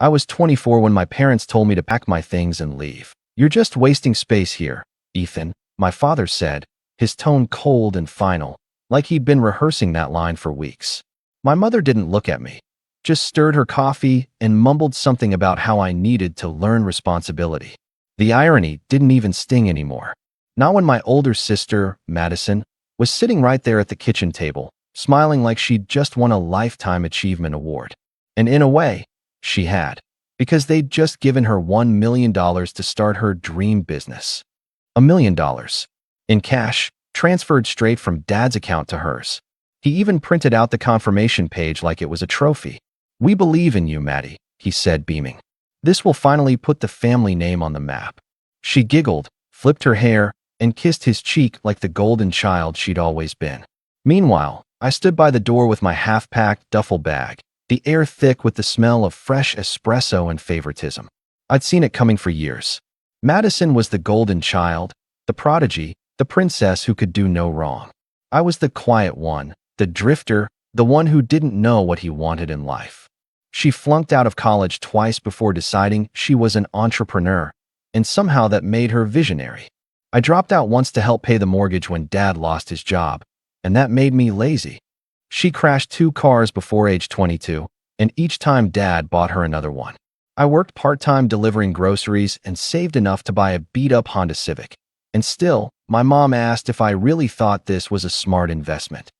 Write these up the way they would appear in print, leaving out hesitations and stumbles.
I was 24 when my parents told me to pack my things and leave. You're just wasting space here, Ethan, my father said, his tone cold and final, like he'd been rehearsing that line for weeks. My mother didn't look at me, just stirred her coffee and mumbled something about how I needed to learn responsibility. The irony didn't even sting anymore. Not when my older sister, Madison, was sitting right there at the kitchen table, smiling like she'd just won a Lifetime Achievement Award. And in a way, she had, because they'd just given her $1 million to start her dream business. $1 million. In cash, transferred straight from Dad's account to hers. He even printed out the confirmation page like it was a trophy. "We believe in you, Maddie," he said, beaming. "This will finally put the family name on the map." She giggled, flipped her hair, and kissed his cheek like the golden child she'd always been. Meanwhile, I stood by the door with my half-packed duffel bag, the air thick with the smell of fresh espresso and favoritism. I'd seen it coming for years. Madison was the golden child, the prodigy, the princess who could do no wrong. I was the quiet one, the drifter, the one who didn't know what he wanted in life. She flunked out of college twice before deciding she was an entrepreneur, and somehow that made her visionary. I dropped out once to help pay the mortgage when Dad lost his job, and that made me lazy. She crashed 2 cars before age 22, and each time Dad bought her another one. I worked part-time delivering groceries and saved enough to buy a beat-up Honda Civic. And still, my mom asked if I really thought this was a smart investment.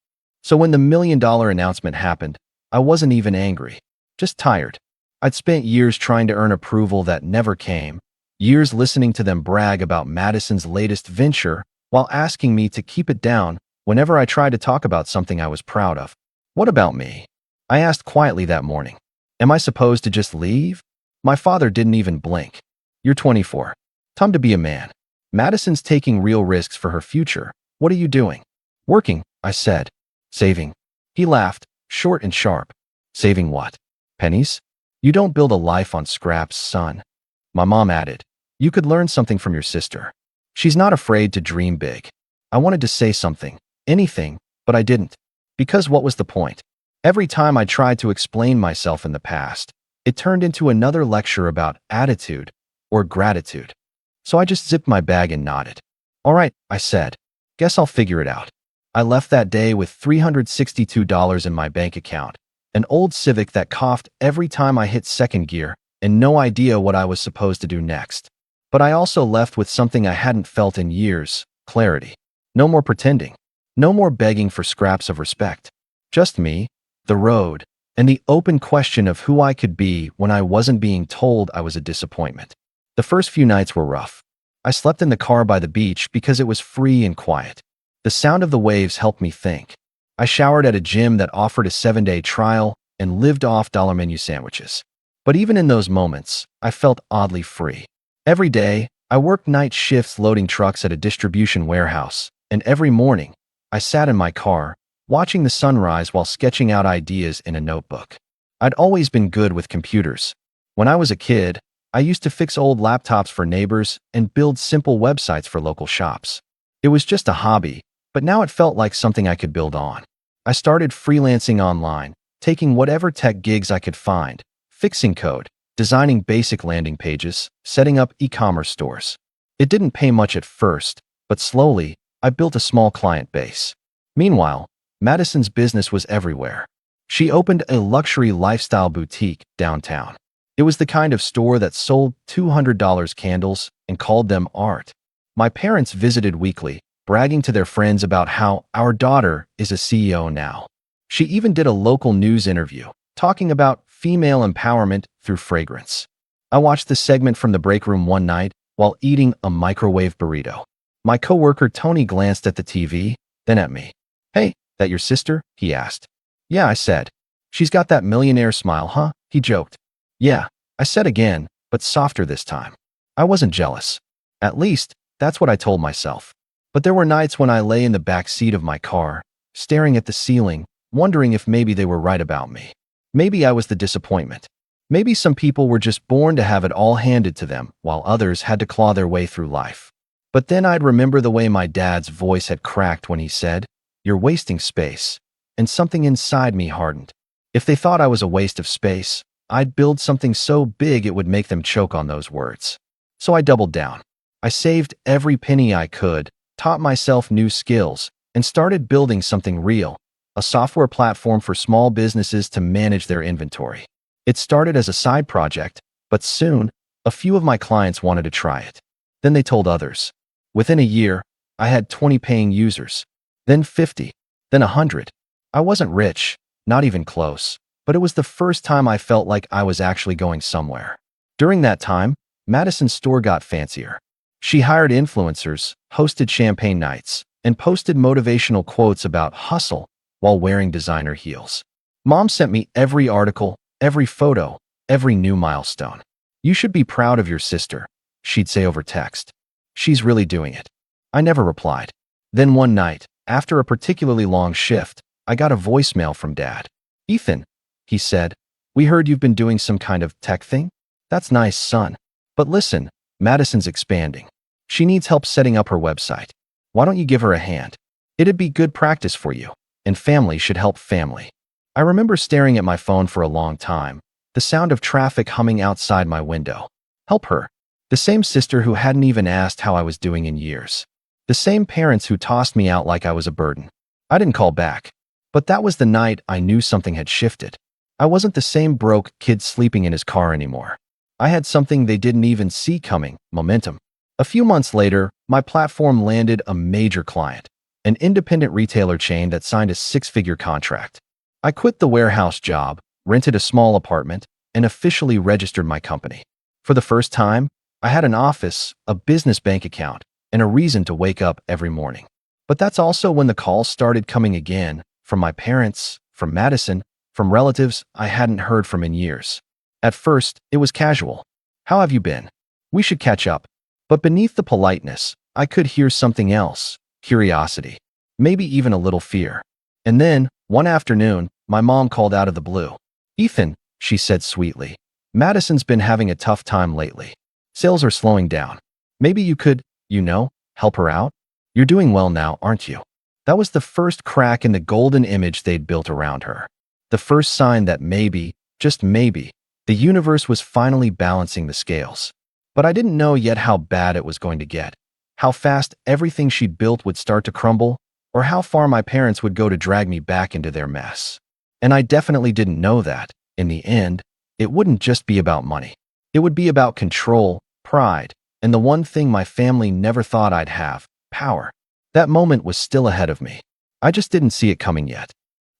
So when the $1 million announcement happened, I wasn't even angry, just tired. I'd spent years trying to earn approval that never came, years listening to them brag about Madison's latest venture while asking me to keep it down whenever I tried to talk about something I was proud of. "What about me?" I asked quietly that morning. "Am I supposed to just leave?" My father didn't even blink. "You're 24. Time to be a man. Madison's taking real risks for her future. What are you doing?" "Working," I said. "Saving." He laughed, short and sharp. "Saving what? Pennies? You don't build a life on scraps, son." My mom added, "You could learn something from your sister. She's not afraid to dream big." I wanted to say something, anything, but I didn't. Because what was the point? Every time I tried to explain myself in the past, it turned into another lecture about attitude or gratitude. So I just zipped my bag and nodded. "All right," I said. "Guess I'll figure it out." I left that day with $362 in my bank account, an old Civic that coughed every time I hit second gear, and no idea what I was supposed to do next. But I also left with something I hadn't felt in years: clarity. No more pretending. No more begging for scraps of respect. Just me, the road, and the open question of who I could be when I wasn't being told I was a disappointment. The first few nights were rough. I slept in the car by the beach because it was free and quiet. The sound of the waves helped me think. I showered at a gym that offered a 7-day trial and lived off dollar menu sandwiches. But even in those moments, I felt oddly free. Every day, I worked night shifts loading trucks at a distribution warehouse, and every morning, I sat in my car, watching the sunrise while sketching out ideas in a notebook. I'd always been good with computers. When I was a kid, I used to fix old laptops for neighbors and build simple websites for local shops. It was just a hobby, but now it felt like something I could build on. I started freelancing online, taking whatever tech gigs I could find, fixing code, designing basic landing pages, setting up e-commerce stores. It didn't pay much at first, but slowly, I built a small client base. Meanwhile, Madison's business was everywhere. She opened a luxury lifestyle boutique downtown. It was the kind of store that sold $200 candles and called them art. My parents visited weekly, bragging to their friends about how our daughter is a CEO now. She even did a local news interview, talking about female empowerment through fragrance. I watched the segment from the break room one night while eating a microwave burrito. My coworker Tony glanced at the TV, then at me. "Hey, that your sister?" he asked. "Yeah," I said. "She's got that millionaire smile, huh?" he joked. "Yeah," I said again, but softer this time. I wasn't jealous. At least, that's what I told myself. But there were nights when I lay in the back seat of my car, staring at the ceiling, wondering if maybe they were right about me. Maybe I was the disappointment. Maybe some people were just born to have it all handed to them, while others had to claw their way through life. But then I'd remember the way my dad's voice had cracked when he said, "You're wasting space," and something inside me hardened. If they thought I was a waste of space, I'd build something so big it would make them choke on those words. So I doubled down. I saved every penny I could, taught myself new skills, and started building something real, a software platform for small businesses to manage their inventory. It started as a side project, but soon, a few of my clients wanted to try it. Then they told others. Within a year, I had 20 paying users, then 50, then 100. I wasn't rich, not even close, but it was the first time I felt like I was actually going somewhere. During that time, Madison's store got fancier. She hired influencers, hosted champagne nights, and posted motivational quotes about hustle while wearing designer heels. Mom sent me every article, every photo, every new milestone. "You should be proud of your sister," she'd say over text. "She's really doing it." I never replied. Then one night, after a particularly long shift, I got a voicemail from Dad. "Ethan," he said, "we heard you've been doing some kind of tech thing? That's nice, son. But listen, Madison's expanding. She needs help setting up her website. Why don't you give her a hand? It'd be good practice for you, and family should help family." I remember staring at my phone for a long time, the sound of traffic humming outside my window. Help her. The same sister who hadn't even asked how I was doing in years. The same parents who tossed me out like I was a burden. I didn't call back. But that was the night I knew something had shifted. I wasn't the same broke kid sleeping in his car anymore. I had something they didn't even see coming: momentum. A few months later, my platform landed a major client, an independent retailer chain that signed a six-figure contract. I quit the warehouse job, rented a small apartment, and officially registered my company. For the first time, I had an office, a business bank account, and a reason to wake up every morning. But that's also when the calls started coming again, from my parents, from Madison, from relatives I hadn't heard from in years. At first, it was casual. "How have you been? We should catch up." But beneath the politeness, I could hear something else: curiosity, maybe even a little fear. And then, one afternoon, my mom called out of the blue. "Ethan," she said sweetly, "Madison's been having a tough time lately. Sales are slowing down. Maybe you could, help her out? You're doing well now, aren't you?" That was the first crack in the golden image they'd built around her. The first sign that maybe, just maybe, the universe was finally balancing the scales. But I didn't know yet how bad it was going to get, how fast everything she'd built would start to crumble, or how far my parents would go to drag me back into their mess. And I definitely didn't know that, in the end, it wouldn't just be about money. It would be about control, pride, and the one thing my family never thought I'd have: power. That moment was still ahead of me. I just didn't see it coming yet.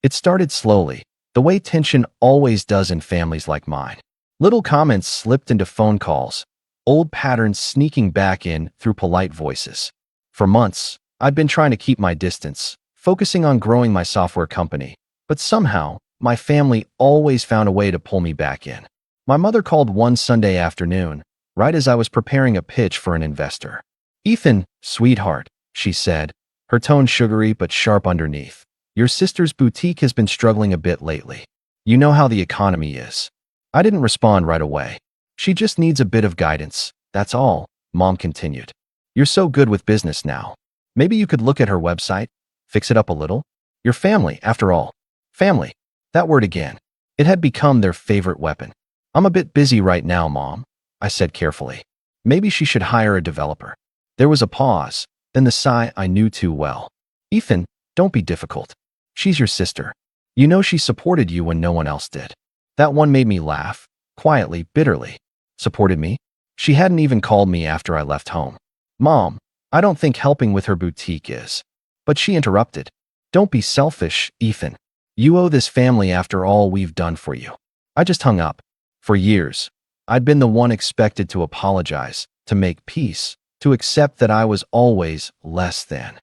It started slowly, the way tension always does in families like mine. Little comments slipped into phone calls, old patterns sneaking back in through polite voices. For months, I'd been trying to keep my distance, focusing on growing my software company, but somehow, my family always found a way to pull me back in. My mother called one Sunday afternoon, right as I was preparing a pitch for an investor. "Ethan, sweetheart," she said, her tone sugary but sharp underneath, "your sister's boutique has been struggling a bit lately. You know how the economy is." I didn't respond right away. "She just needs a bit of guidance, that's all," Mom continued. "You're so good with business now. Maybe you could look at her website, fix it up a little. Your family, after all." Family. That word again. It had become their favorite weapon. "I'm a bit busy right now, Mom," I said carefully. "Maybe she should hire a developer." There was a pause, then the sigh I knew too well. "Ethan, don't be difficult. She's your sister. You know she supported you when no one else did." That one made me laugh, quietly, bitterly. Supported me? She hadn't even called me after I left home. "Mom, I don't think helping with her boutique is." But she interrupted. "Don't be selfish, Ethan. You owe this family after all we've done for you." I just hung up. For years, I'd been the one expected to apologize, to make peace, to accept that I was always less than.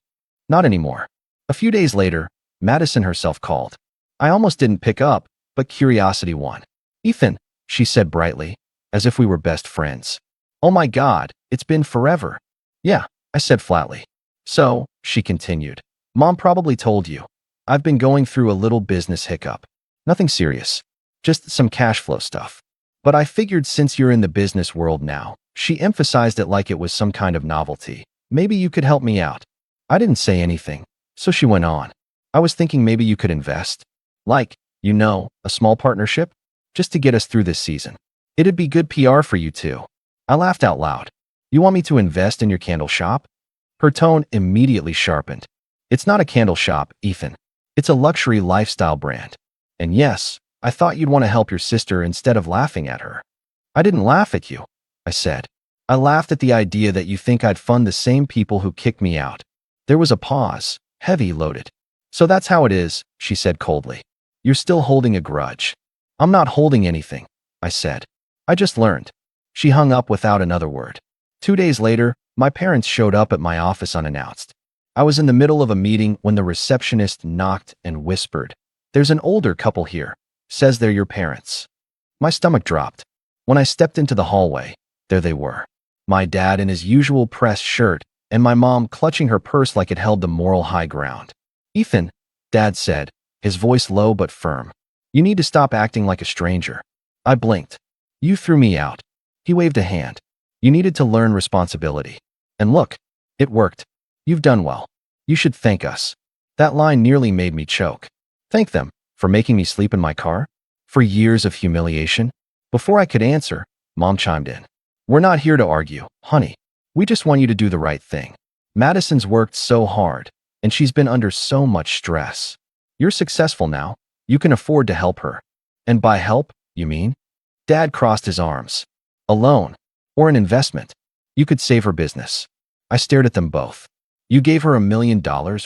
Not anymore. A few days later, Madison herself called. I almost didn't pick up, but curiosity won. "Ethan," she said brightly, as if we were best friends. "Oh my God, it's been forever." "Yeah," I said flatly. "So," she continued, "Mom probably told you. I've been going through a little business hiccup. Nothing serious, just some cash flow stuff. But I figured since you're in the business world now," she emphasized it like it was some kind of novelty, "maybe you could help me out." I didn't say anything, so she went on. "I was thinking maybe you could invest. Like, a small partnership? just to get us through this season. It'd be good PR for you too. I laughed out loud. You want me to invest in your candle shop? Her tone immediately sharpened. It's not a candle shop, Ethan. It's a luxury lifestyle brand. And yes, I thought you'd want to help your sister instead of laughing at her. I didn't laugh at you, I said. I laughed at the idea that you think I'd fund the same people who kicked me out. There was a pause, heavy loaded. So that's how it is, she said coldly. You're still holding a grudge. I'm not holding anything, I said. I just learned. She hung up without another word. 2 days later, my parents showed up at my office unannounced. I was in the middle of a meeting when the receptionist knocked and whispered, "There's an older couple here. Says they're your parents." My stomach dropped. When I stepped into the hallway, there they were. My dad in his usual press shirt, and my mom clutching her purse like it held the moral high ground. "Ethan," Dad said, his voice low but firm. "You need to stop acting like a stranger." I blinked. "You threw me out." He waved a hand. "You needed to learn responsibility. And look, it worked. You've done well. You should thank us." That line nearly made me choke. Thank them for making me sleep in my car? For years of humiliation? Before I could answer, Mom chimed in. "We're not here to argue, honey. We just want you to do the right thing. Madison's worked so hard, and she's been under so much stress. You're successful now. You can afford to help her." "And by help, you mean?" Dad crossed his arms. "A loan. Or an investment. You could save her business." I stared at them both. "You gave her $1 million,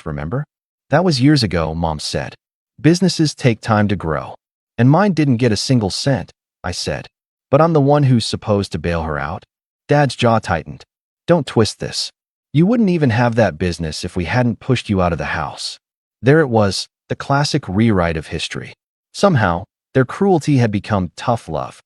remember?" "That was years ago," Mom said. "Businesses take time to grow. And mine didn't get a single cent," I said. "But I'm the one who's supposed to bail her out?" Dad's jaw tightened. "Don't twist this. You wouldn't even have that business if we hadn't pushed you out of the house." There it was, the classic rewrite of history. Somehow, their cruelty had become tough love.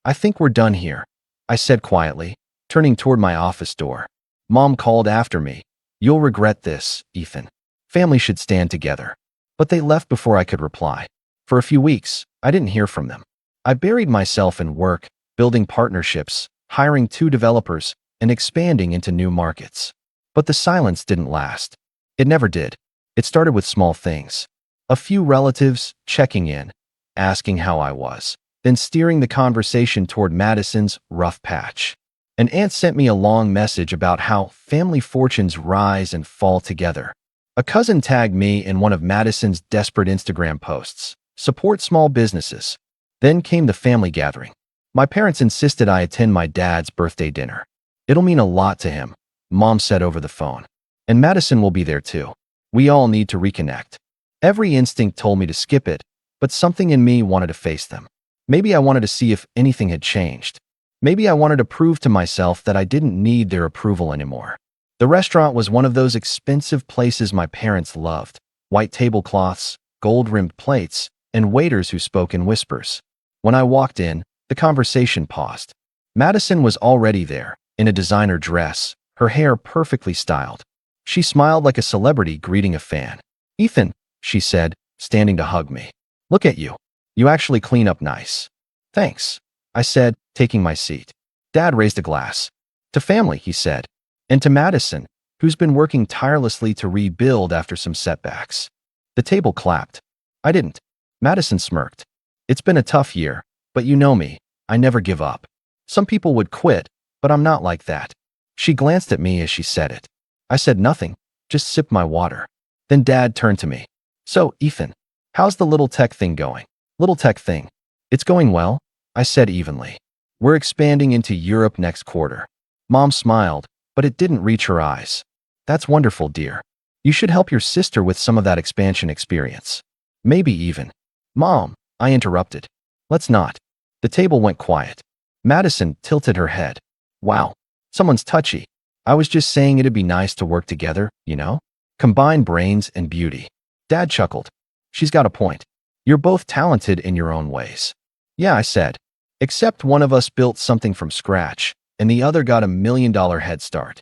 "I think we're done here," I said quietly, turning toward my office door. Mom called after me. "You'll regret this, Ethan. Family should stand together." But they left before I could reply. For a few weeks, I didn't hear from them. I buried myself in work, building partnerships, hiring 2 developers, and expanding into new markets. But the silence didn't last. It never did. It started with small things. A few relatives checking in, asking how I was, then steering the conversation toward Madison's rough patch. An aunt sent me a long message about how family fortunes rise and fall together. A cousin tagged me in one of Madison's desperate Instagram posts. Support small businesses. Then came the family gathering. My parents insisted I attend my dad's birthday dinner. "It'll mean a lot to him," Mom said over the phone. "And Madison will be there too. We all need to reconnect." Every instinct told me to skip it, but something in me wanted to face them. Maybe I wanted to see if anything had changed. Maybe I wanted to prove to myself that I didn't need their approval anymore. The restaurant was one of those expensive places my parents loved. White tablecloths, gold-rimmed plates, and waiters who spoke in whispers. When I walked in, the conversation paused. Madison was already there, in a designer dress, her hair perfectly styled. She smiled like a celebrity greeting a fan. "Ethan," she said, standing to hug me. "Look at you. You actually clean up nice." "Thanks," I said, taking my seat. Dad raised a glass. "To family," he said. "And to Madison, who's been working tirelessly to rebuild after some setbacks." The table clapped. I didn't. Madison smirked. "It's been a tough year, but you know me. I never give up. Some people would quit, but I'm not like that." She glanced at me as she said it. I said nothing, just sipped my water. Then Dad turned to me. "So, Ethan, how's the little tech thing going?" "Little tech thing? It's going well," I said evenly. "We're expanding into Europe next quarter." Mom smiled, but it didn't reach her eyes. "That's wonderful, dear. You should help your sister with some of that expansion experience. Maybe even—" "Mom," I interrupted. "Let's not." The table went quiet. Madison tilted her head. "Wow, someone's touchy. I was just saying it'd be nice to work together, you know? Combine brains and beauty." Dad chuckled. "She's got a point. You're both talented in your own ways." "Yeah," I said. "Except one of us built something from scratch, and the other got $1 million head start."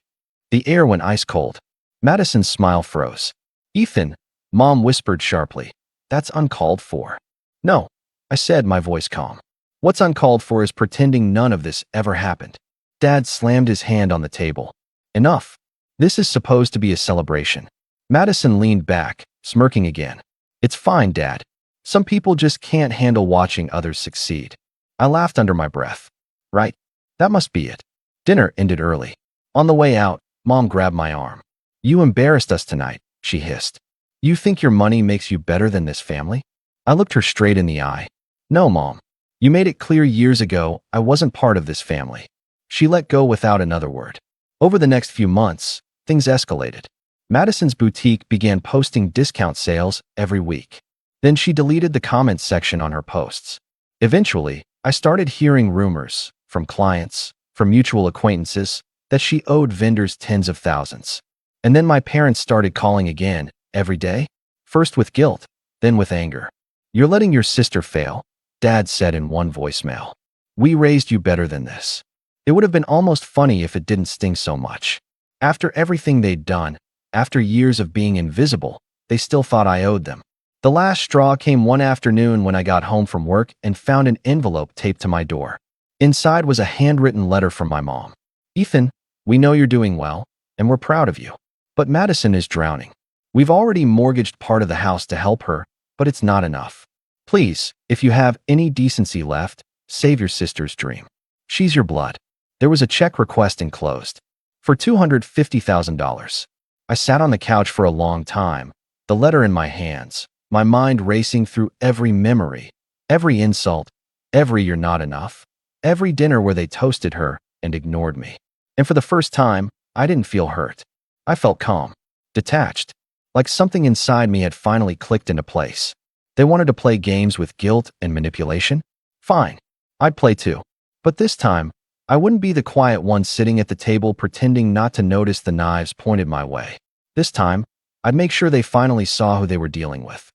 The air went ice cold. Madison's smile froze. "Ethan," Mom whispered sharply, "that's uncalled for." "No," I said, my voice calm. "What's uncalled for is pretending none of this ever happened." Dad slammed his hand on the table. "Enough. This is supposed to be a celebration." Madison leaned back, smirking again. "It's fine, Dad. Some people just can't handle watching others succeed." I laughed under my breath. Right. That must be it. Dinner ended early. On the way out, Mom grabbed my arm. You embarrassed us tonight, she hissed. You think your money makes you better than this family? I looked her straight in the eye. No, Mom. You made it clear years ago I wasn't part of this family. She let go without another word. Over the next few months, things escalated. Madison's boutique began posting discount sales every week. Then she deleted the comments section on her posts. Eventually, I started hearing rumors from clients, from mutual acquaintances, that she owed vendors tens of thousands. And then my parents started calling again, every day, first with guilt, then with anger. You're letting your sister fail, Dad said in one voicemail. We raised you better than this. It would have been almost funny if it didn't sting so much. After everything they'd done, after years of being invisible, they still thought I owed them. The last straw came one afternoon when I got home from work and found an envelope taped to my door. Inside was a handwritten letter from my mom. Ethan, we know you're doing well, and we're proud of you. But Madison is drowning. We've already mortgaged part of the house to help her, but it's not enough. Please, if you have any decency left, save your sister's dream. She's your blood. There was a check request enclosed. For $250,000. I sat on the couch for a long time, the letter in my hands, my mind racing through every memory, every insult, every you're not enough, every dinner where they toasted her and ignored me. And for the first time, I didn't feel hurt. I felt calm, detached, like something inside me had finally clicked into place. They wanted to play games with guilt and manipulation? Fine, I'd play too. But this time, I wouldn't be the quiet one sitting at the table pretending not to notice the knives pointed my way. This time, I'd make sure they finally saw who they were dealing with.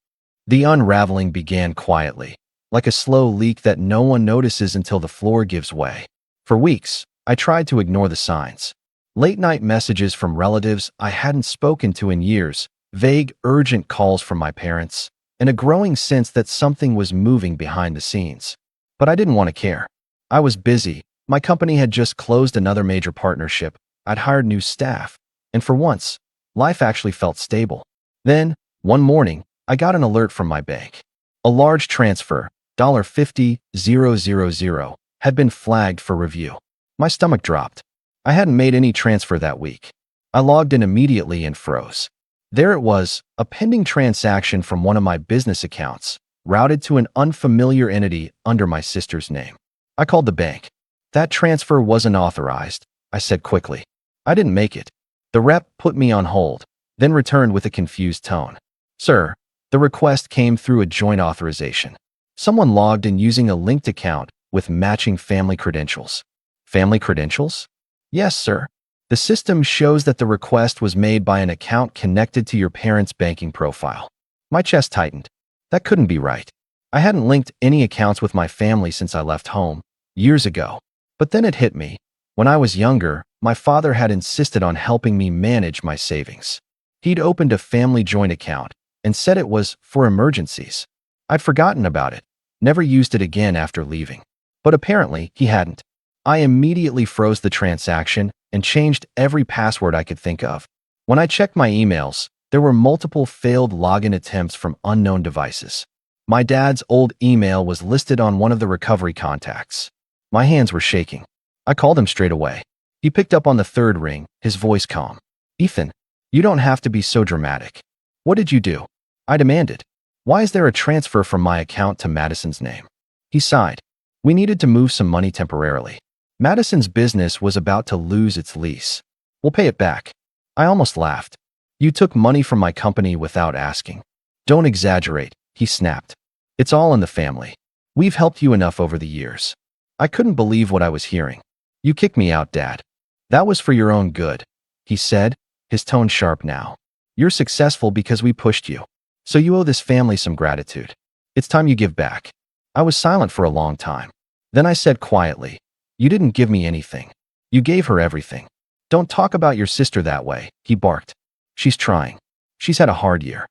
The unraveling began quietly, like a slow leak that no one notices until the floor gives way. For weeks, I tried to ignore the signs. Late-night messages from relatives I hadn't spoken to in years, vague, urgent calls from my parents, and a growing sense that something was moving behind the scenes. But I didn't want to care. I was busy. My company had just closed another major partnership. I'd hired new staff. And for once, life actually felt stable. Then, one morning, I got an alert from my bank. A large transfer, $50,000, had been flagged for review. My stomach dropped. I hadn't made any transfer that week. I logged in immediately and froze. There it was, a pending transaction from one of my business accounts, routed to an unfamiliar entity under my sister's name. I called the bank. That transfer wasn't authorized, I said quickly. I didn't make it. The rep put me on hold, then returned with a confused tone. Sir, the request came through a joint authorization. Someone logged in using a linked account with matching family credentials. Family credentials? Yes, sir. The system shows that the request was made by an account connected to your parents' banking profile. My chest tightened. That couldn't be right. I hadn't linked any accounts with my family since I left home, years ago. But then it hit me. When I was younger, my father had insisted on helping me manage my savings. He'd opened a family joint account and said it was for emergencies. I'd forgotten about it, never used it again after leaving. But apparently, he hadn't. I immediately froze the transaction and changed every password I could think of. When I checked my emails, there were multiple failed login attempts from unknown devices. My dad's old email was listed on one of the recovery contacts. My hands were shaking. I called him straight away. He picked up on the third ring, his voice calm. Ethan, you don't have to be so dramatic. What did you do? I demanded. Why is there a transfer from my account to Madison's name? He sighed. We needed to move some money temporarily. Madison's business was about to lose its lease. We'll pay it back. I almost laughed. You took money from my company without asking. Don't exaggerate, he snapped. It's all in the family. We've helped you enough over the years. I couldn't believe what I was hearing. You kicked me out, Dad. That was for your own good, he said, his tone sharp now. You're successful because we pushed you. So you owe this family some gratitude. It's time you give back. I was silent for a long time. Then I said quietly, you didn't give me anything. You gave her everything. Don't talk about your sister that way, he barked. She's trying. She's had a hard year.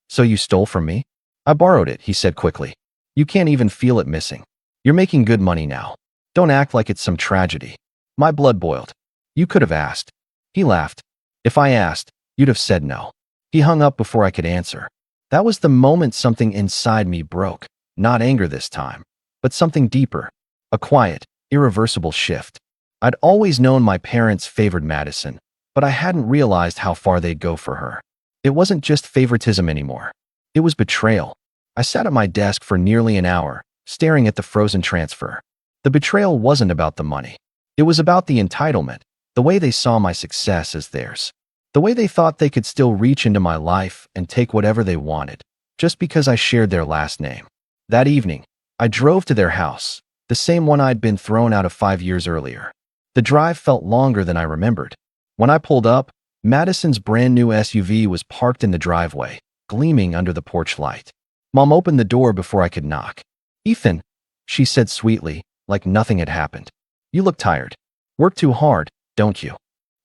So you stole from me? I borrowed it, he said quickly. You can't even feel it missing. You're making good money now. Don't act like it's some tragedy. My blood boiled. You could have asked. He laughed. If I asked, you'd have said no. He hung up before I could answer. That was the moment something inside me broke. Not anger this time, but something deeper. A quiet, irreversible shift. I'd always known my parents favored Madison, but I hadn't realized how far they'd go for her. It wasn't just favoritism anymore. It was betrayal. I sat at my desk for nearly an hour, staring at the frozen transfer. The betrayal wasn't about the money. It was about the entitlement, the way they saw my success as theirs. The way they thought they could still reach into my life and take whatever they wanted, just because I shared their last name. That evening, I drove to their house, the same one I'd been thrown out of 5 years earlier. The drive felt longer than I remembered. When I pulled up, Madison's brand new SUV was parked in the driveway, gleaming under the porch light. Mom opened the door before I could knock. "Ethan," she said sweetly, like nothing had happened. "You look tired. Work too hard, don't you?"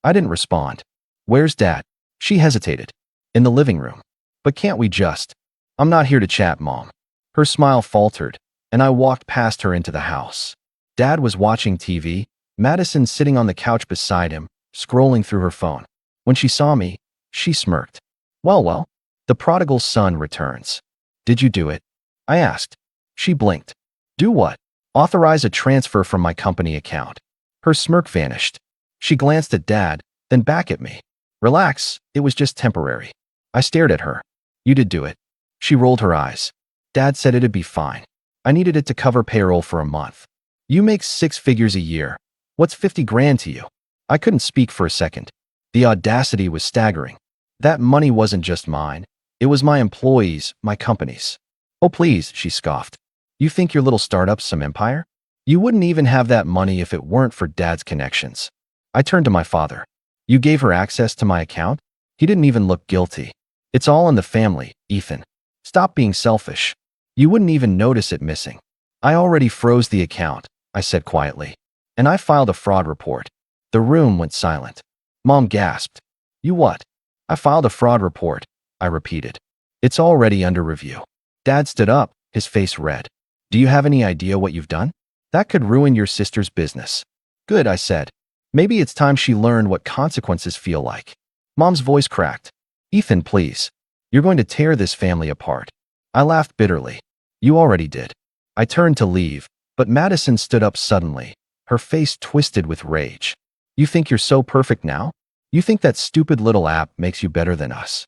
I didn't respond. "Where's Dad?" She hesitated. "In the living room." "But can't we just—" "I'm not here to chat, Mom." Her smile faltered, and I walked past her into the house. Dad was watching TV, Madison sitting on the couch beside him, scrolling through her phone. When she saw me, she smirked. Well, the prodigal son returns." "Did you do it?" I asked. She blinked. "Do what?" "Authorize a transfer from my company account." Her smirk vanished. She glanced at Dad, then back at me. "Relax, it was just temporary." I stared at her. "You did do it." She rolled her eyes. "Dad said it'd be fine. I needed it to cover payroll for a month." "You make 6 figures a year. What's 50 grand to you?" I couldn't speak for a second. The audacity was staggering. That money wasn't just mine. It was my employees', my company's. "Oh please," she scoffed. "You think your little startup's some empire? You wouldn't even have that money if it weren't for Dad's connections." I turned to my father. "You gave her access to my account?" He didn't even look guilty. "It's all in the family, Ethan. Stop being selfish. You wouldn't even notice it missing." "I already froze the account," I said quietly. "And I filed a fraud report." The room went silent. Mom gasped. "You what?" "I filed a fraud report," I repeated. "It's already under review." Dad stood up, his face red. "Do you have any idea what you've done? That could ruin your sister's business." "Good," I said. "Maybe it's time she learned what consequences feel like." Mom's voice cracked. "Ethan, please. You're going to tear this family apart." I laughed bitterly. "You already did." I turned to leave, but Madison stood up suddenly, her face twisted with rage. "You think you're so perfect now? You think that stupid little app makes you better than us?"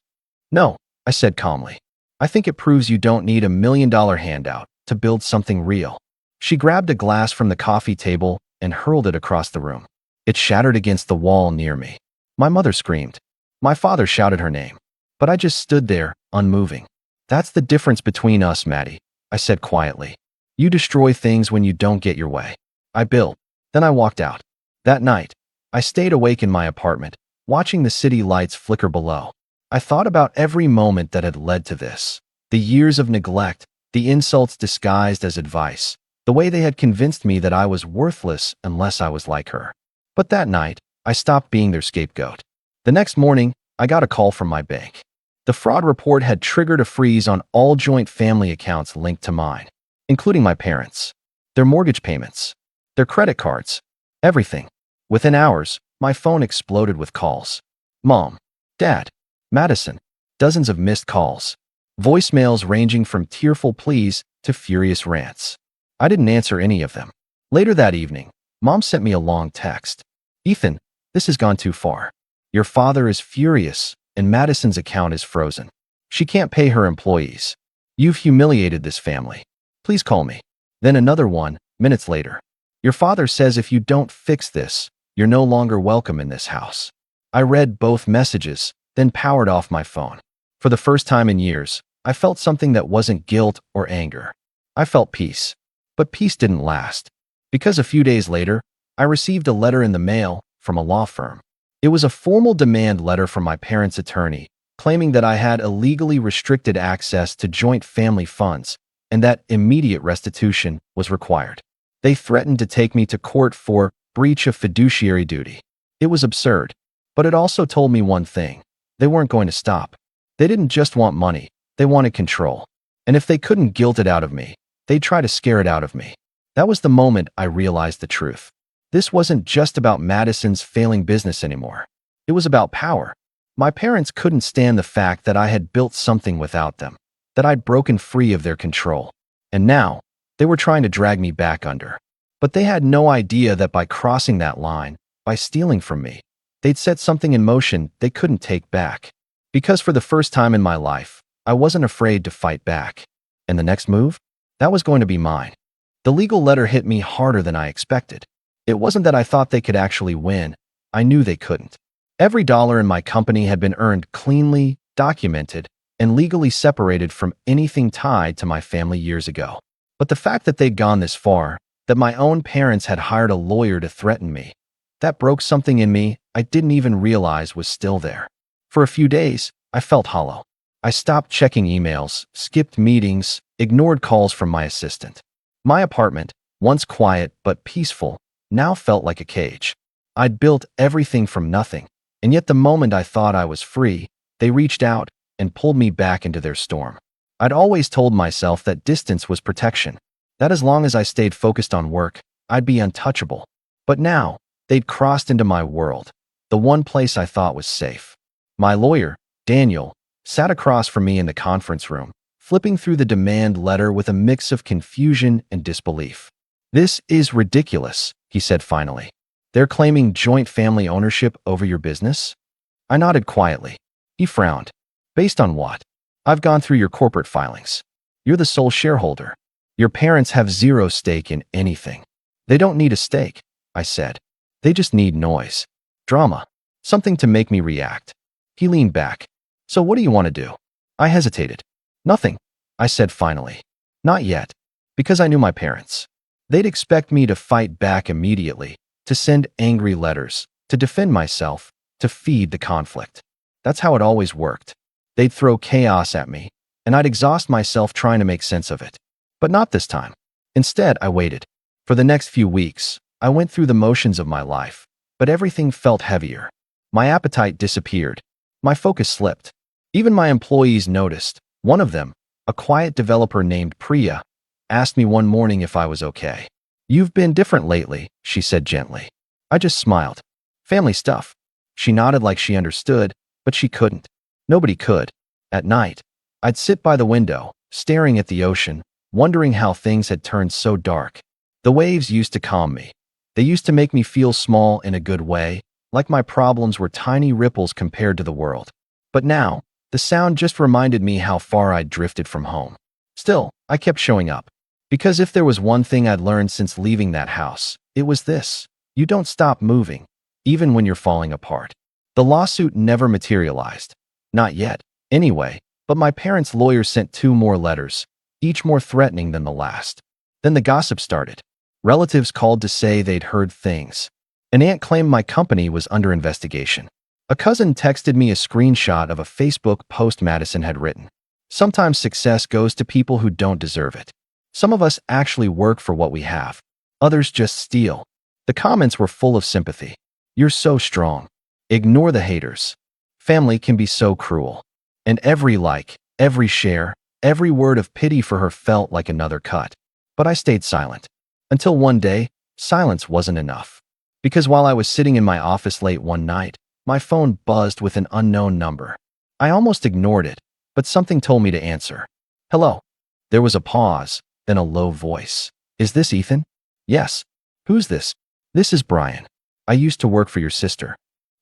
"No," I said calmly. "I think it proves you don't need $1 million handout to build something real." She grabbed a glass from the coffee table and hurled it across the room. It shattered against the wall near me. My mother screamed. My father shouted her name. But I just stood there, unmoving. "That's the difference between us, Maddie," I said quietly. "You destroy things when you don't get your way." I built. Then I walked out. That night, I stayed awake in my apartment, watching the city lights flicker below. I thought about every moment that had led to this. The years of neglect, the insults disguised as advice, the way they had convinced me that I was worthless unless I was like her. But that night, I stopped being their scapegoat. The next morning, I got a call from my bank. The fraud report had triggered a freeze on all joint family accounts linked to mine, including my parents', their mortgage payments, their credit cards, everything. Within hours, my phone exploded with calls. Mom, Dad, Madison, dozens of missed calls, voicemails ranging from tearful pleas to furious rants. I didn't answer any of them. Later that evening, Mom sent me a long text. "Ethan, this has gone too far. Your father is furious, and Madison's account is frozen. She can't pay her employees. You've humiliated this family. Please call me." Then another one, minutes later. "Your father says if you don't fix this, you're no longer welcome in this house." I read both messages, then powered off my phone. For the first time in years, I felt something that wasn't guilt or anger. I felt peace. But peace didn't last. Because a few days later, I received a letter in the mail from a law firm. It was a formal demand letter from my parents' attorney, claiming that I had illegally restricted access to joint family funds and that immediate restitution was required. They threatened to take me to court for breach of fiduciary duty. It was absurd, but it also told me one thing. They weren't going to stop. They didn't just want money, they wanted control. And if they couldn't guilt it out of me, they'd try to scare it out of me. That was the moment I realized the truth. This wasn't just about Madison's failing business anymore. It was about power. My parents couldn't stand the fact that I had built something without them, that I'd broken free of their control. And now, they were trying to drag me back under. But they had no idea that by crossing that line, by stealing from me, they'd set something in motion they couldn't take back. Because for the first time in my life, I wasn't afraid to fight back. And the next move? That was going to be mine. The legal letter hit me harder than I expected. It wasn't that I thought they could actually win. I knew they couldn't. Every dollar in my company had been earned cleanly, documented, and legally separated from anything tied to my family years ago. But the fact that they'd gone this far, that my own parents had hired a lawyer to threaten me, that broke something in me I didn't even realize was still there. For a few days, I felt hollow. I stopped checking emails, skipped meetings, ignored calls from my assistant. My apartment, once quiet but peaceful, now felt like a cage. I'd built everything from nothing, and yet the moment I thought I was free, they reached out and pulled me back into their storm. I'd always told myself that distance was protection, that as long as I stayed focused on work, I'd be untouchable. But now, they'd crossed into my world, the one place I thought was safe. My lawyer, Daniel, sat across from me in the conference room, flipping through the demand letter with a mix of confusion and disbelief. "This is ridiculous," he said finally. "They're claiming joint family ownership over your business?" I nodded quietly. He frowned. "Based on what? I've gone through your corporate filings. You're the sole shareholder. Your parents have zero stake in anything." "They don't need a stake," I said. "They just need noise. Drama. Something to make me react." He leaned back. "So what do you want to do?" I hesitated. "Nothing," I said finally. "Not yet." Because I knew my parents. They'd expect me to fight back immediately, to send angry letters, to defend myself, to feed the conflict. That's how it always worked. They'd throw chaos at me, and I'd exhaust myself trying to make sense of it. But not this time. Instead, I waited. For the next few weeks, I went through the motions of my life, but everything felt heavier. My appetite disappeared. My focus slipped. Even my employees noticed. One of them, a quiet developer named Priya, asked me one morning if I was okay. "You've been different lately," she said gently. I just smiled. "Family stuff." She nodded like she understood, but she couldn't. Nobody could. At night, I'd sit by the window, staring at the ocean, wondering how things had turned so dark. The waves used to calm me. They used to make me feel small in a good way, like my problems were tiny ripples compared to the world. But now, the sound just reminded me how far I'd drifted from home. Still, I kept showing up. Because if there was one thing I'd learned since leaving that house, it was this: you don't stop moving, even when you're falling apart. The lawsuit never materialized. Not yet, anyway, but my parents' lawyer sent 2 more letters, each more threatening than the last. Then the gossip started. Relatives called to say they'd heard things. An aunt claimed my company was under investigation. A cousin texted me a screenshot of a Facebook post Madison had written. "Sometimes success goes to people who don't deserve it. Some of us actually work for what we have. Others just steal." The comments were full of sympathy. "You're so strong. Ignore the haters. Family can be so cruel." And every like, every share, every word of pity for her felt like another cut. But I stayed silent. Until one day, silence wasn't enough. Because while I was sitting in my office late one night, my phone buzzed with an unknown number. I almost ignored it, but something told me to answer. "Hello." There was a pause, then a low voice. "Is this Ethan?" "Yes." "Who's this?" "This is Brian. I used to work for your sister."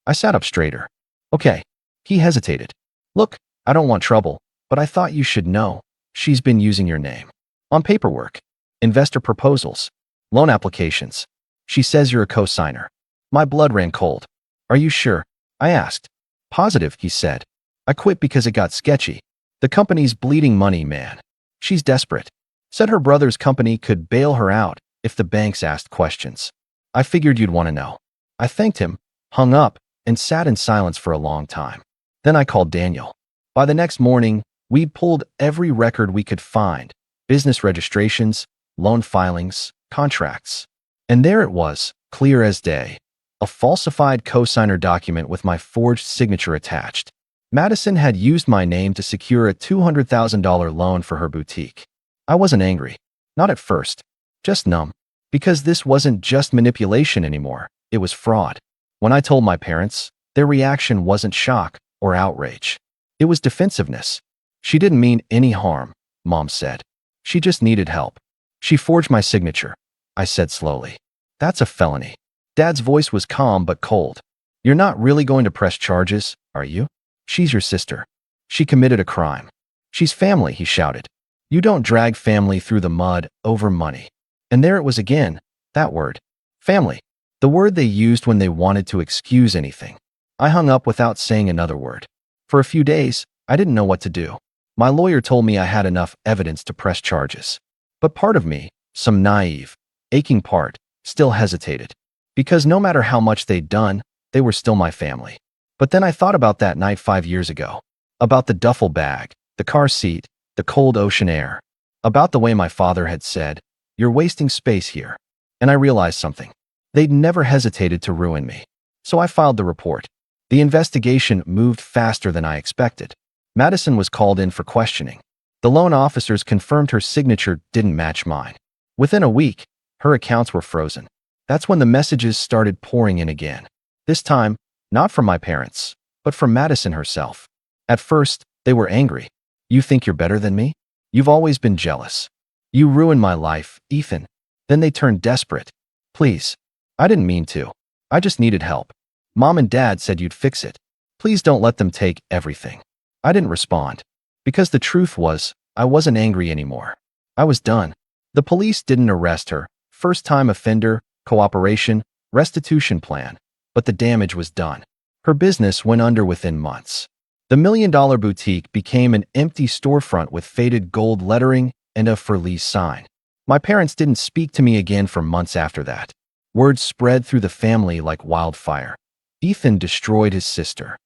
I sat up straighter. "Okay." He hesitated. "Look, I don't want trouble, but I thought you should know. She's been using your name. On paperwork, investor proposals, loan applications. She says you're a co-signer." My blood ran cold. "Are you sure?" I asked. "Positive," he said. "I quit because it got sketchy. The company's bleeding money, man. She's desperate. Said her brother's company could bail her out if the banks asked questions. I figured you'd want to know." I thanked him, hung up, and sat in silence for a long time. Then I called Daniel. By the next morning, we'd pulled every record we could find: business registrations, loan filings, contracts. And there it was, clear as day. A falsified cosigner document with my forged signature attached. Madison had used my name to secure a $200,000 loan for her boutique. I wasn't angry. Not at first. Just numb. Because this wasn't just manipulation anymore. It was fraud. When I told my parents, their reaction wasn't shock or outrage. It was defensiveness. "She didn't mean any harm," Mom said. "She just needed help." She forged my signature. I said slowly. That's a felony. Dad's voice was calm but cold. You're not really going to press charges, are you? She's your sister. She committed a crime. She's family, he shouted. You don't drag family through the mud over money. And there it was again, that word. Family. The word they used when they wanted to excuse anything. I hung up without saying another word. For a few days, I didn't know what to do. My lawyer told me I had enough evidence to press charges. But part of me, some naive, aching part, still hesitated. Because no matter how much they'd done, they were still my family. But then I thought about that night 5 years ago. About the duffel bag, the car seat, the cold ocean air. About the way my father had said, "You're wasting space here." And I realized something. They'd never hesitated to ruin me. So I filed the report. The investigation moved faster than I expected. Madison was called in for questioning. The loan officers confirmed her signature didn't match mine. Within a week, her accounts were frozen. That's when the messages started pouring in again. This time, not from my parents, but from Madison herself. At first, they were angry. You think you're better than me? You've always been jealous. You ruined my life, Ethan. Then they turned desperate. Please. I didn't mean to. I just needed help. Mom and Dad said you'd fix it. Please don't let them take everything. I didn't respond. Because the truth was, I wasn't angry anymore. I was done. The police didn't arrest her. First-time offender, cooperation, restitution plan. But the damage was done. Her business went under within months. The $1 Million boutique became an empty storefront with faded gold lettering and a for lease sign. My parents didn't speak to me again for months after that. Word spread through the family like wildfire. Ethan destroyed his sister.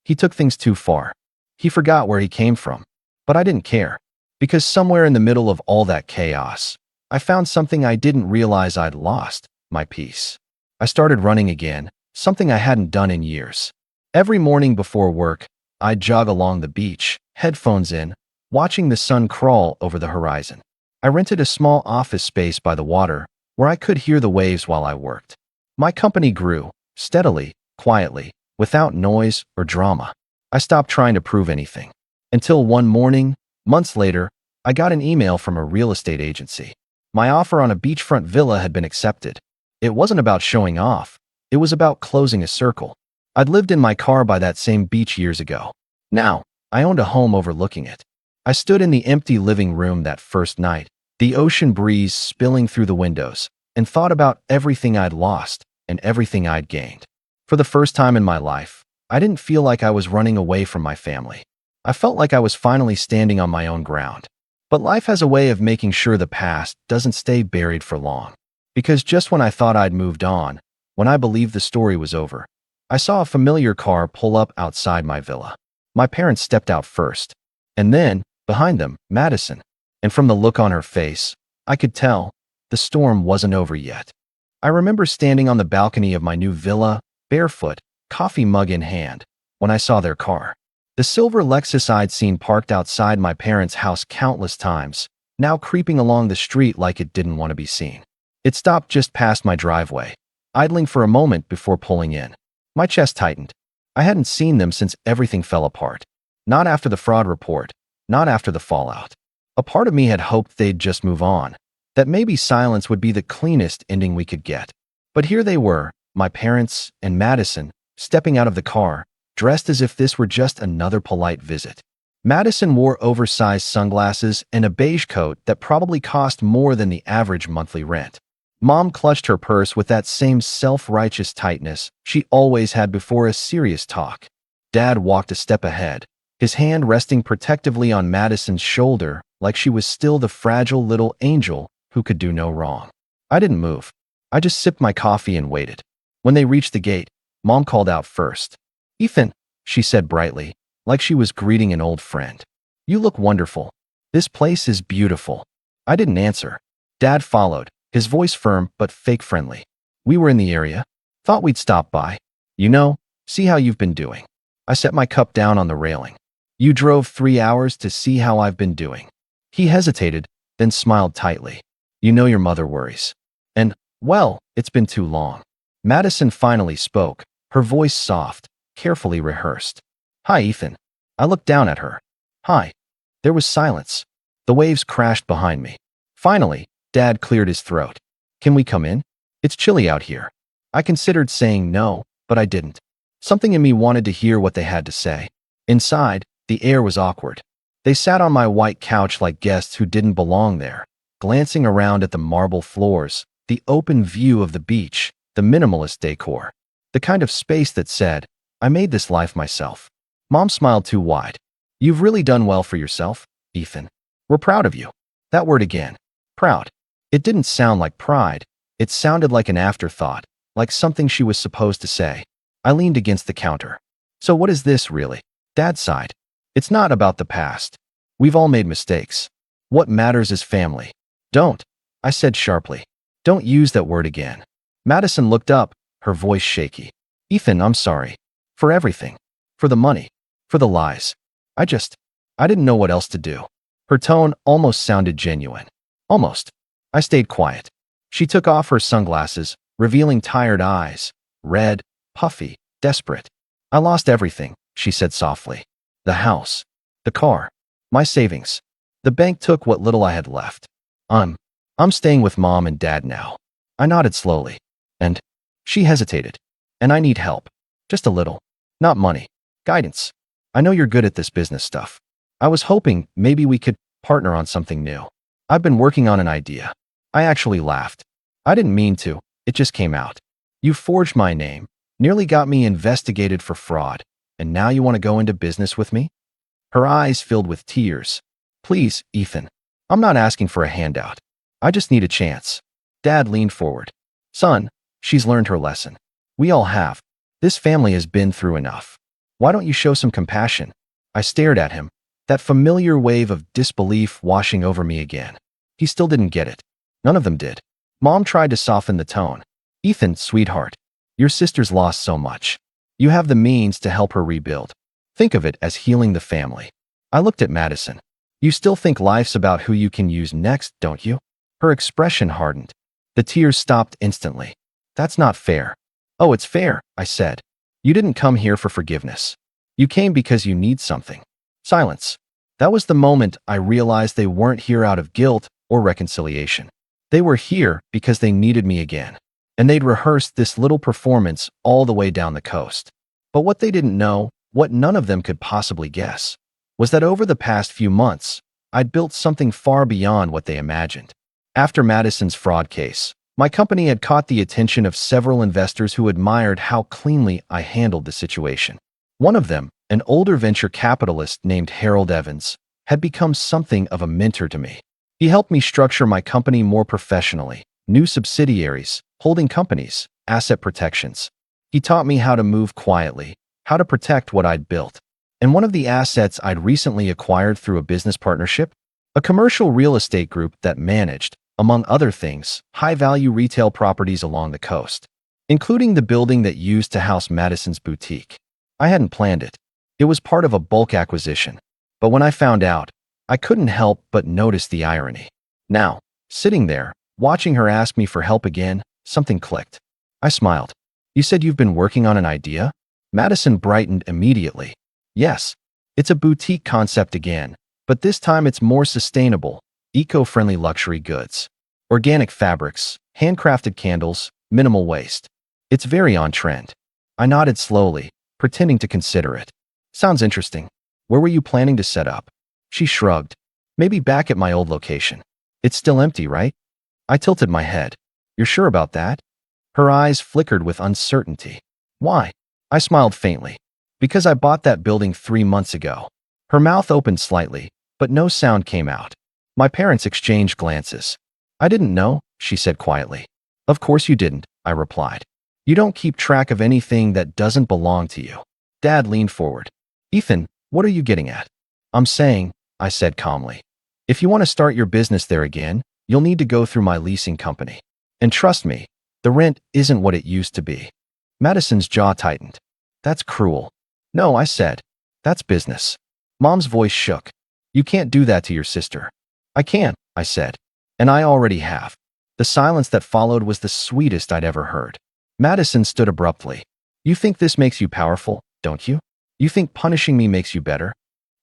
He took things too far. He forgot where he came from. But I didn't care. Because somewhere in the middle of all that chaos, I found something I didn't realize I'd lost, my peace. I started running again, something I hadn't done in years. Every morning before work, I'd jog along the beach, headphones in, watching the sun crawl over the horizon. I rented a small office space by the water where I could hear the waves while I worked. My company grew, steadily, quietly, without noise or drama. I stopped trying to prove anything. Until one morning, months later, I got an email from a real estate agency. My offer on a beachfront villa had been accepted. It wasn't about showing off. It was about closing a circle. I'd lived in my car by that same beach years ago. Now, I owned a home overlooking it. I stood in the empty living room that first night, the ocean breeze spilling through the windows, and thought about everything I'd lost and everything I'd gained. For the first time in my life, I didn't feel like I was running away from my family. I felt like I was finally standing on my own ground. But life has a way of making sure the past doesn't stay buried for long. Because just when I thought I'd moved on, when I believed the story was over, I saw a familiar car pull up outside my villa. My parents stepped out first. And then, behind them, Madison. And from the look on her face, I could tell the storm wasn't over yet. I remember standing on the balcony of my new villa, barefoot, coffee mug in hand, when I saw their car. The silver Lexus I'd seen parked outside my parents' house countless times, now creeping along the street like it didn't want to be seen. It stopped just past my driveway, idling for a moment before pulling in. My chest tightened. I hadn't seen them since everything fell apart. Not after the fraud report, not after the fallout. A part of me had hoped they'd just move on, that maybe silence would be the cleanest ending we could get. But here they were, my parents and Madison, stepping out of the car, dressed as if this were just another polite visit. Madison wore oversized sunglasses and a beige coat that probably cost more than the average monthly rent. Mom clutched her purse with that same self-righteous tightness she always had before a serious talk. Dad walked a step ahead, his hand resting protectively on Madison's shoulder like she was still the fragile little angel who could do no wrong. I didn't move. I just sipped my coffee and waited. When they reached the gate, Mom called out first. "Ethan," she said brightly, like she was greeting an old friend. "You look wonderful. This place is beautiful." I didn't answer. Dad followed, his voice firm but fake friendly. "We were in the area. Thought we'd stop by. You know, see how you've been doing." I set my cup down on the railing. "You drove 3 hours to see how I've been doing." He hesitated, then smiled tightly. "You know your mother worries. And, well, it's been too long." Madison finally spoke, her voice soft, carefully rehearsed. "Hi, Ethan." I looked down at her. "Hi." There was silence. The waves crashed behind me. Finally, Dad cleared his throat. Can we come in? It's chilly out here. I considered saying no, but I didn't. Something in me wanted to hear what they had to say. Inside, the air was awkward. They sat on my white couch like guests who didn't belong there, glancing around at the marble floors, the open view of the beach, the minimalist decor, the kind of space that said, I made this life myself. Mom smiled too wide. You've really done well for yourself, Ethan. We're proud of you. That word again. Proud. It didn't sound like pride. It sounded like an afterthought, like something she was supposed to say. I leaned against the counter. So what is this really? Dad sighed. It's not about the past. We've all made mistakes. What matters is family. Don't, I said sharply. Don't use that word again. Madison looked up, her voice shaky. Ethan, I'm sorry. For everything. For the money. For the lies. I didn't know what else to do. Her tone almost sounded genuine. Almost. I stayed quiet. She took off her sunglasses, revealing tired eyes. Red, puffy, desperate. I lost everything, she said softly. The house. The car. My savings. The bank took what little I had left. I'm staying with Mom and Dad now. I nodded slowly. And she hesitated. And I need help. Just a little. Not money. Guidance. I know you're good at this business stuff. I was hoping maybe we could partner on something new. I've been working on an idea. I actually laughed. I didn't mean to. It just came out. You forged my name, nearly got me investigated for fraud, and now you want to go into business with me? Her eyes filled with tears. Please, Ethan. I'm not asking for a handout. I just need a chance. Dad leaned forward. Son, she's learned her lesson. We all have. This family has been through enough. Why don't you show some compassion? I stared at him, that familiar wave of disbelief washing over me again. He still didn't get it. None of them did. Mom tried to soften the tone. Ethan, sweetheart, your sister's lost so much. You have the means to help her rebuild. Think of it as healing the family. I looked at Madison. You still think life's about who you can use next, don't you? Her expression hardened. The tears stopped instantly. That's not fair. Oh, it's fair, I said. You didn't come here for forgiveness. You came because you need something. Silence. That was the moment I realized they weren't here out of guilt or reconciliation. They were here because they needed me again. And they'd rehearsed this little performance all the way down the coast. But what they didn't know, what none of them could possibly guess, was that over the past few months, I'd built something far beyond what they imagined. After Madison's fraud case, my company had caught the attention of several investors who admired how cleanly I handled the situation. One of them, an older venture capitalist named Harold Evans, had become something of a mentor to me. He helped me structure my company more professionally, new subsidiaries, holding companies, asset protections. He taught me how to move quietly, how to protect what I'd built. And one of the assets I'd recently acquired through a business partnership, a commercial real estate group that managed, among other things, high-value retail properties along the coast, including the building that used to house Madison's boutique. I hadn't planned it. It was part of a bulk acquisition. But when I found out, I couldn't help but notice the irony. Now, sitting there, watching her ask me for help again, something clicked. I smiled. You said you've been working on an idea? Madison brightened immediately. Yes, it's a boutique concept again, but this time it's more sustainable, eco-friendly luxury goods. Organic fabrics, handcrafted candles, minimal waste. It's very on trend. I nodded slowly, pretending to consider it. Sounds interesting. Where were you planning to set up? She shrugged. Maybe back at my old location. It's still empty, right? I tilted my head. You're sure about that? Her eyes flickered with uncertainty. Why? I smiled faintly. Because I bought that building 3 months ago. Her mouth opened slightly, but no sound came out. My parents exchanged glances. I didn't know, she said quietly. Of course you didn't, I replied. You don't keep track of anything that doesn't belong to you. Dad leaned forward. Ethan, what are you getting at? I'm saying, I said calmly. If you want to start your business there again, you'll need to go through my leasing company. And trust me, the rent isn't what it used to be. Madison's jaw tightened. That's cruel. No, I said. That's business. Mom's voice shook. You can't do that to your sister. I can't, I said. And I already have. The silence that followed was the sweetest I'd ever heard. Madison stood abruptly. You think this makes you powerful, don't you? You think punishing me makes you better?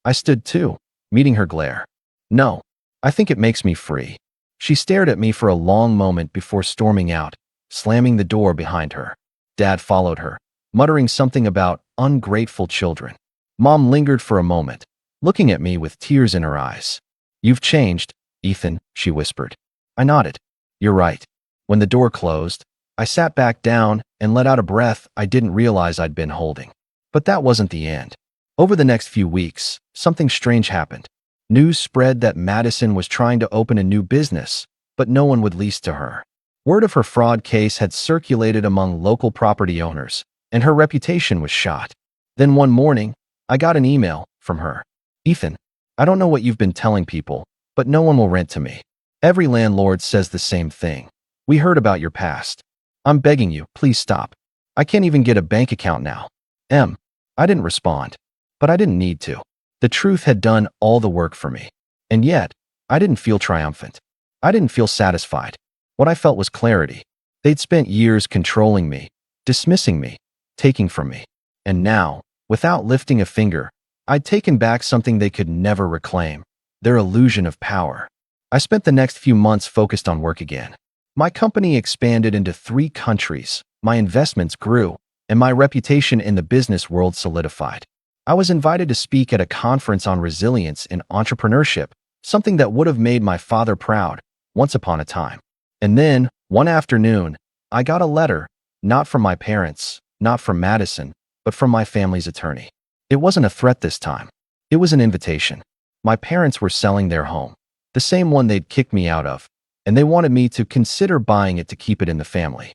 I stood too, meeting her glare. No, I think it makes me free. She stared at me for a long moment before storming out, slamming the door behind her. Dad followed her, muttering something about ungrateful children. Mom lingered for a moment, looking at me with tears in her eyes. "You've changed, Ethan," she whispered. I nodded. "You're right." When the door closed, I sat back down and let out a breath I didn't realize I'd been holding. But that wasn't the end. Over the next few weeks, something strange happened. News spread that Madison was trying to open a new business, but no one would lease to her. Word of her fraud case had circulated among local property owners, and her reputation was shot. Then one morning, I got an email from her. "Ethan, I don't know what you've been telling people, but no one will rent to me. Every landlord says the same thing. We heard about your past. I'm begging you, please stop. I can't even get a bank account now." I didn't respond, but I didn't need to. The truth had done all the work for me. And yet, I didn't feel triumphant. I didn't feel satisfied. What I felt was clarity. They'd spent years controlling me, dismissing me, taking from me. And now, without lifting a finger, I'd taken back something they could never reclaim, their illusion of power. I spent the next few months focused on work again. My company expanded into 3 countries, my investments grew, and my reputation in the business world solidified. I was invited to speak at a conference on resilience and entrepreneurship, something that would have made my father proud once upon a time. And then, one afternoon, I got a letter, not from my parents, not from Madison, but from my family's attorney. It wasn't a threat this time. It was an invitation. My parents were selling their home, the same one they'd kicked me out of, and they wanted me to consider buying it to keep it in the family.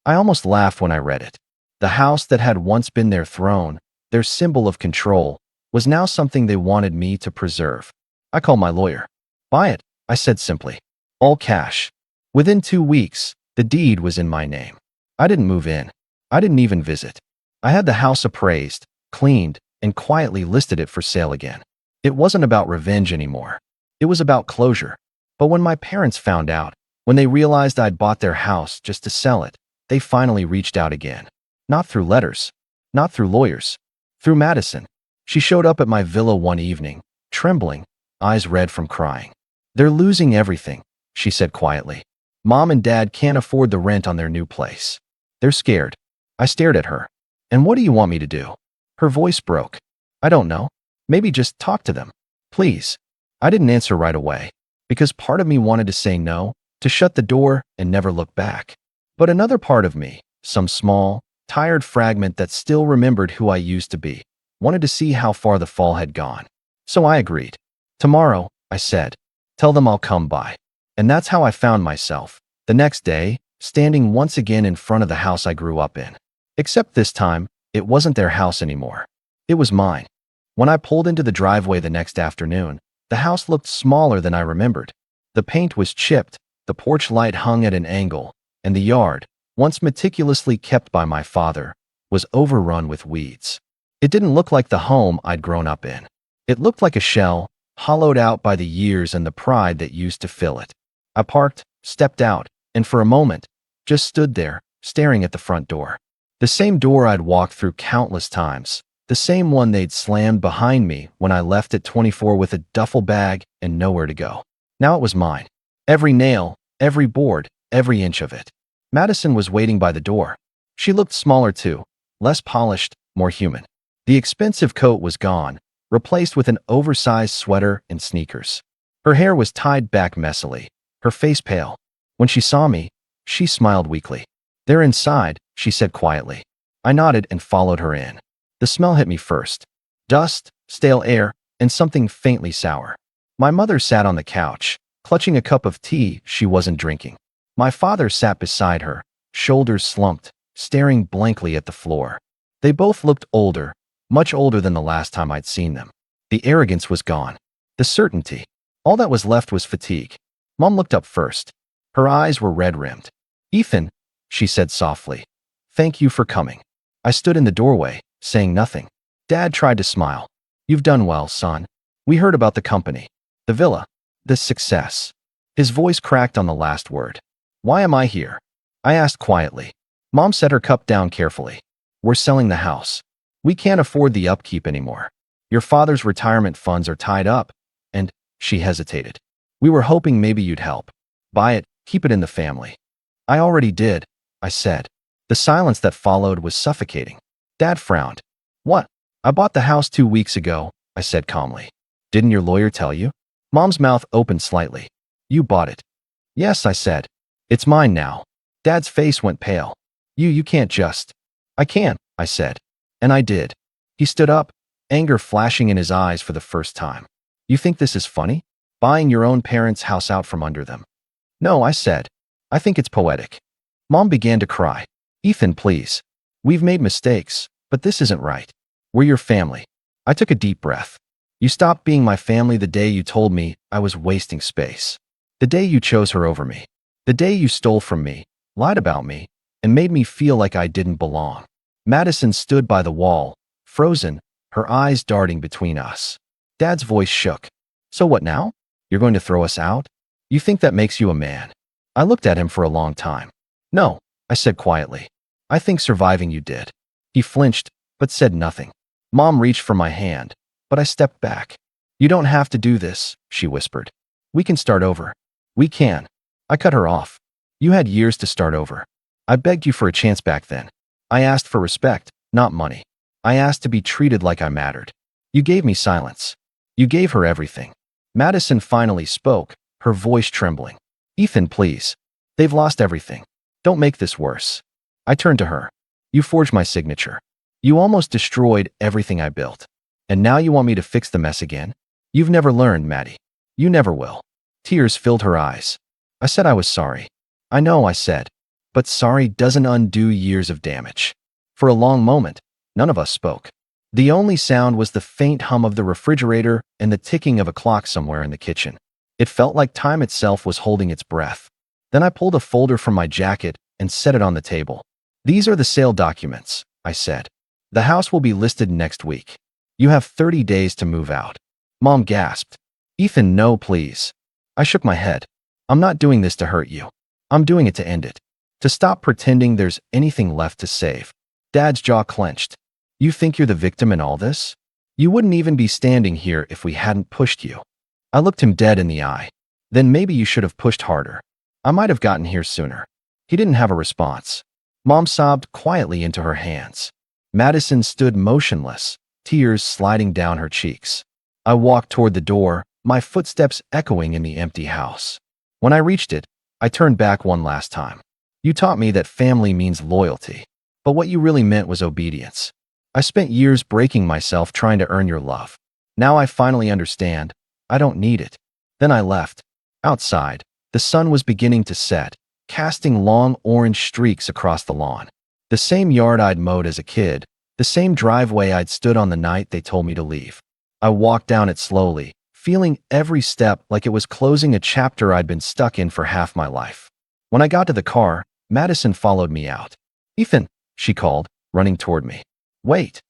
I almost laughed when I read it. The house that had once been their throne, their symbol of control, was now something they wanted me to preserve. I called my lawyer. "Buy it," I said simply. "All cash." Within 2 weeks, the deed was in my name. I didn't move in. I didn't even visit. I had the house appraised, cleaned, and quietly listed it for sale again. It wasn't about revenge anymore. It was about closure. But when my parents found out, when they realized I'd bought their house just to sell it, they finally reached out again. Not through letters, not through lawyers, through Madison. She showed up at my villa one evening, trembling, eyes red from crying. "They're losing everything," she said quietly. "Mom and Dad can't afford the rent on their new place. They're scared." I stared at her. "And what do you want me to do?" Her voice broke. "I don't know. Maybe just talk to them. Please." I didn't answer right away, because part of me wanted to say no, to shut the door and never look back. But another part of me, some small, tired fragment that still remembered who I used to be, wanted to see how far the fall had gone. So I agreed. "Tomorrow," I said. "Tell them I'll come by." And that's how I found myself, the next day, standing once again in front of the house I grew up in. Except this time, it wasn't their house anymore. It was mine. When I pulled into the driveway the next afternoon, the house looked smaller than I remembered. The paint was chipped, the porch light hung at an angle, and the yard, once meticulously kept by my father, was overrun with weeds. It didn't look like the home I'd grown up in. It looked like a shell, hollowed out by the years and the pride that used to fill it. I parked, stepped out, and for a moment, just stood there, staring at the front door. The same door I'd walked through countless times, the same one they'd slammed behind me when I left at 24 with a duffel bag and nowhere to go. Now it was mine. Every nail, every board, every inch of it. Madison was waiting by the door. She looked smaller too, less polished, more human. The expensive coat was gone, replaced with an oversized sweater and sneakers. Her hair was tied back messily, her face pale. When she saw me, she smiled weakly. "They're inside," she said quietly. I nodded and followed her in. The smell hit me first. Dust, stale air, and something faintly sour. My mother sat on the couch, clutching a cup of tea she wasn't drinking. My father sat beside her, shoulders slumped, staring blankly at the floor. They both looked older, much older than the last time I'd seen them. The arrogance was gone. The certainty. All that was left was fatigue. Mom looked up first. Her eyes were red-rimmed. "Ethan," she said softly, "thank you for coming." I stood in the doorway, saying nothing. Dad tried to smile. "You've done well, son. We heard about the company, the villa, the success." His voice cracked on the last word. "Why am I here?" I asked quietly. Mom set her cup down carefully. "We're selling the house. We can't afford the upkeep anymore. Your father's retirement funds are tied up, and," she hesitated, "we were hoping maybe you'd help." Buy it, keep it in the family. I already did, I said. The silence that followed was suffocating. Dad frowned. What? I bought the house 2 weeks ago, I said calmly. Didn't your lawyer tell you? Mom's mouth opened slightly. You bought it. Yes, I said. It's mine now. Dad's face went pale. You can't just. I can, I said. And I did. He stood up, anger flashing in his eyes for the first time. You think this is funny? Buying your own parents' house out from under them? No, I said. I think it's poetic. Mom began to cry. Ethan, please. We've made mistakes, but this isn't right. We're your family. I took a deep breath. You stopped being my family the day you told me I was wasting space. The day you chose her over me. The day you stole from me, lied about me, and made me feel like I didn't belong. Madison stood by the wall, frozen, her eyes darting between us. Dad's voice shook. So what now? You're going to throw us out? You think that makes you a man? I looked at him for a long time. No, I said quietly. I think surviving you did. He flinched, but said nothing. Mom reached for my hand, but I stepped back. You don't have to do this, she whispered. We can start over. We can. I cut her off. You had years to start over. I begged you for a chance back then. I asked for respect, not money. I asked to be treated like I mattered. You gave me silence. You gave her everything. Madison finally spoke, her voice trembling. Ethan, please. They've lost everything. Don't make this worse. I turned to her. You forged my signature. You almost destroyed everything I built. And now you want me to fix the mess again? You've never learned, Maddie. You never will. Tears filled her eyes. I said I was sorry. I know, I said. But sorry doesn't undo years of damage. For a long moment, none of us spoke. The only sound was the faint hum of the refrigerator and the ticking of a clock somewhere in the kitchen. It felt like time itself was holding its breath. Then I pulled a folder from my jacket and set it on the table. These are the sale documents, I said. The house will be listed next week. You have 30 days to move out. Mom gasped. Ethan, no, please. I shook my head. I'm not doing this to hurt you. I'm doing it to end it. To stop pretending there's anything left to save. Dad's jaw clenched. You think you're the victim in all this? You wouldn't even be standing here if we hadn't pushed you. I looked him dead in the eye. Then maybe you should have pushed harder. I might have gotten here sooner. He didn't have a response. Mom sobbed quietly into her hands. Madison stood motionless, tears sliding down her cheeks. I walked toward the door, my footsteps echoing in the empty house. When I reached it, I turned back one last time. You taught me that family means loyalty, but what you really meant was obedience. I spent years breaking myself trying to earn your love. Now I finally understand. I don't need it. Then I left. Outside, the sun was beginning to set, casting long orange streaks across the lawn. The same yard I'd mowed as a kid, the same driveway I'd stood on the night they told me to leave. I walked down it slowly, feeling every step like it was closing a chapter I'd been stuck in for half my life. When I got to the car, Madison followed me out. Ethan, she called, running toward me. Wait.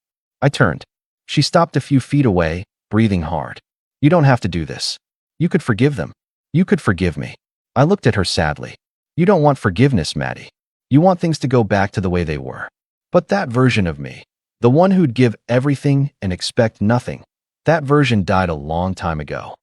I turned. She stopped a few feet away, breathing hard. You don't have to do this. You could forgive them. You could forgive me. I looked at her sadly. You don't want forgiveness, Maddie. You want things to go back to the way they were. But that version of me, the one who'd give everything and expect nothing, that version died a long time ago.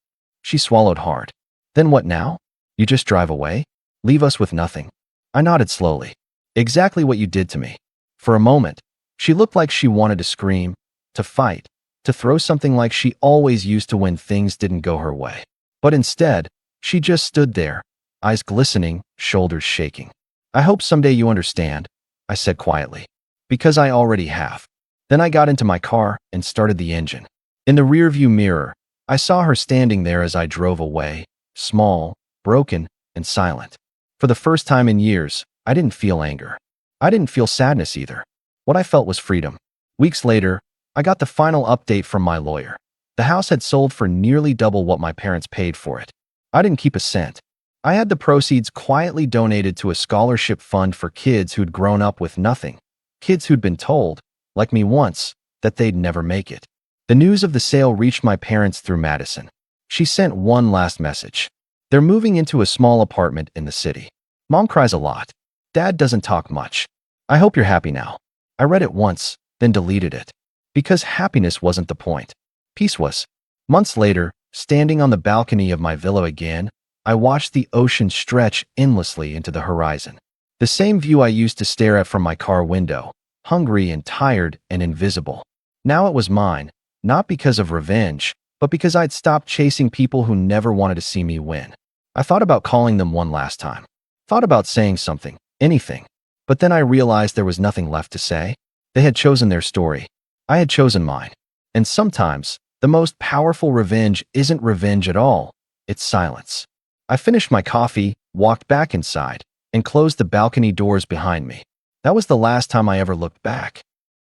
She swallowed hard. Then what now? You just drive away? Leave us with nothing? I nodded slowly. Exactly what you did to me. For a moment, she looked like she wanted to scream, to fight, to throw something like she always used to when things didn't go her way. But instead, she just stood there, eyes glistening, shoulders shaking. I hope someday you understand, I said quietly. Because I already have. Then I got into my car and started the engine. In the rearview mirror, I saw her standing there as I drove away, small, broken, and silent. For the first time in years, I didn't feel anger. I didn't feel sadness either. What I felt was freedom. Weeks later, I got the final update from my lawyer. The house had sold for nearly double what my parents paid for it. I didn't keep a cent. I had the proceeds quietly donated to a scholarship fund for kids who'd grown up with nothing. Kids who'd been told, like me once, that they'd never make it. The news of the sale reached my parents through Madison. She sent one last message. They're moving into a small apartment in the city. Mom cries a lot. Dad doesn't talk much. I hope you're happy now. I read it once, then deleted it. Because happiness wasn't the point. Peace was. Months later, standing on the balcony of my villa again, I watched the ocean stretch endlessly into the horizon. The same view I used to stare at from my car window, hungry and tired and invisible. Now it was mine, not because of revenge, but because I'd stopped chasing people who never wanted to see me win. I thought about calling them one last time. Thought about saying something, anything. But then I realized there was nothing left to say. They had chosen their story. I had chosen mine. And sometimes, the most powerful revenge isn't revenge at all. It's silence. I finished my coffee, walked back inside, and closed the balcony doors behind me. That was the last time I ever looked back.